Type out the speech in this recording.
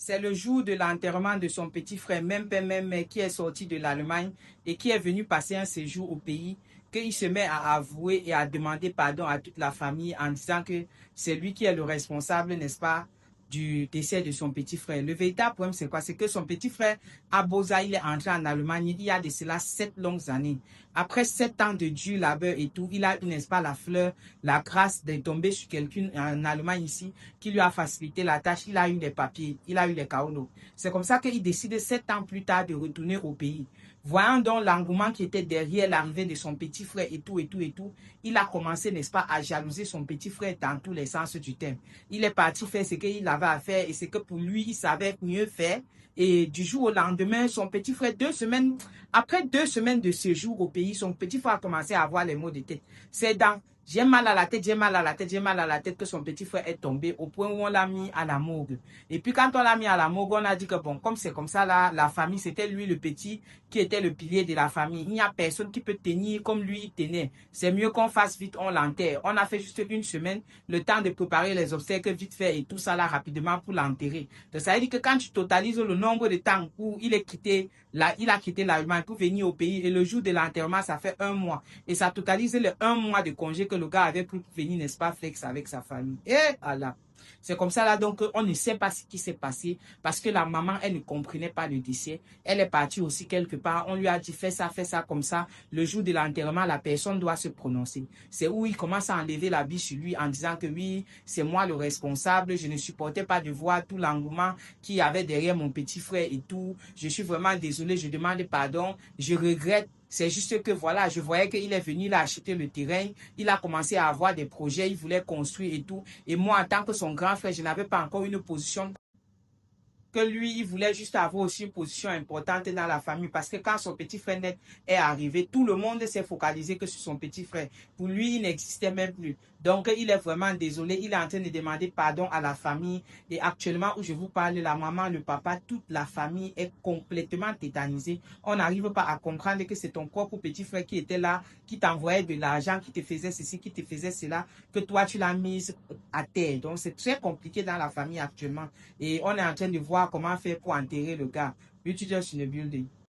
C'est le jour de l'enterrement de son petit frère, même père, même mère, qui est sorti de l'Allemagne et qui est venu passer un séjour au pays, qu'il se met à avouer et à demander pardon à toute la famille en disant que c'est lui qui est le responsable, n'est-ce pas, du décès de son petit frère. Le véritable problème, c'est quoi? C'est que son petit frère, à Boza, il est entré en Allemagne il y a de cela 7 longues années. Après 7 ans de dur labeur et tout, il a eu, n'est-ce pas, la fleur, la grâce de tomber sur quelqu'un en Allemagne ici qui lui a facilité la tâche. Il a eu des papiers, il a eu les KONO. C'est comme ça qu'il décide 7 ans plus tard de retourner au pays. Voyant donc l'engouement qui était derrière l'arrivée de son petit frère et tout, il a commencé, n'est-ce pas, à jalouser son petit frère dans tous les sens du terme. Il est parti faire ce qu'il avait à faire et ce que pour lui, il savait mieux faire. Et du jour au lendemain, son petit frère, après 2 semaines de séjour au pays, son petit frère a commencé à avoir les maux de tête. C'est dans j'ai mal à la tête, j'ai mal à la tête, j'ai mal à la tête que son petit frère est tombé au point où on l'a mis à la morgue. Et puis quand on l'a mis à la morgue, on a dit que bon, comme c'est comme ça, là, la famille, c'était lui le petit qui était le pilier de la famille. Il n'y a personne qui peut tenir comme lui il tenait. C'est mieux qu'on fasse vite, on l'enterre. On a fait juste 1 semaine, le temps de préparer les obsèques vite fait et tout ça là rapidement pour l'enterrer. Donc ça veut dire que quand tu totalises le nombre de temps où il a quitté l'Allemagne pour venir au pays et le jour de l'enterrement, ça fait 1 mois. Et ça totalise les 1 mois de congé que le gars avait pour venir, n'est-ce pas, flex avec sa famille. Et Allah. C'est comme ça là, donc on ne sait pas ce qui s'est passé parce que la maman, elle ne comprenait pas le décès. Elle est partie aussi quelque part. On lui a dit fais ça comme ça. Le jour de l'enterrement, la personne doit se prononcer. C'est où il commence à enlever la vie sur lui en disant que oui, c'est moi le responsable. Je ne supportais pas de voir tout l'engouement qu'il y avait derrière mon petit frère et tout. Je suis vraiment désolé, je demande pardon. Je regrette. C'est juste que voilà, je voyais qu'il est venu, il a acheté le terrain, il a commencé à avoir des projets, il voulait construire et tout. Et moi, en tant que son grand frère, je n'avais pas encore une position que lui, il voulait juste avoir aussi une position importante dans la famille parce que quand son petit frère net est arrivé, tout le monde s'est focalisé que sur son petit frère. Pour lui, il n'existait même plus. Donc, il est vraiment désolé. Il est en train de demander pardon à la famille. Et actuellement, où je vous parle, la maman, le papa, toute la famille est complètement tétanisée. On n'arrive pas à comprendre que c'est ton propre petit frère qui était là, qui t'envoyait de l'argent, qui te faisait ceci, qui te faisait cela, que toi, tu l'as mise à terre. Donc, c'est très compliqué dans la famille actuellement. Et on est en train de voir comment faire pour enterrer le gars. You're just in the building.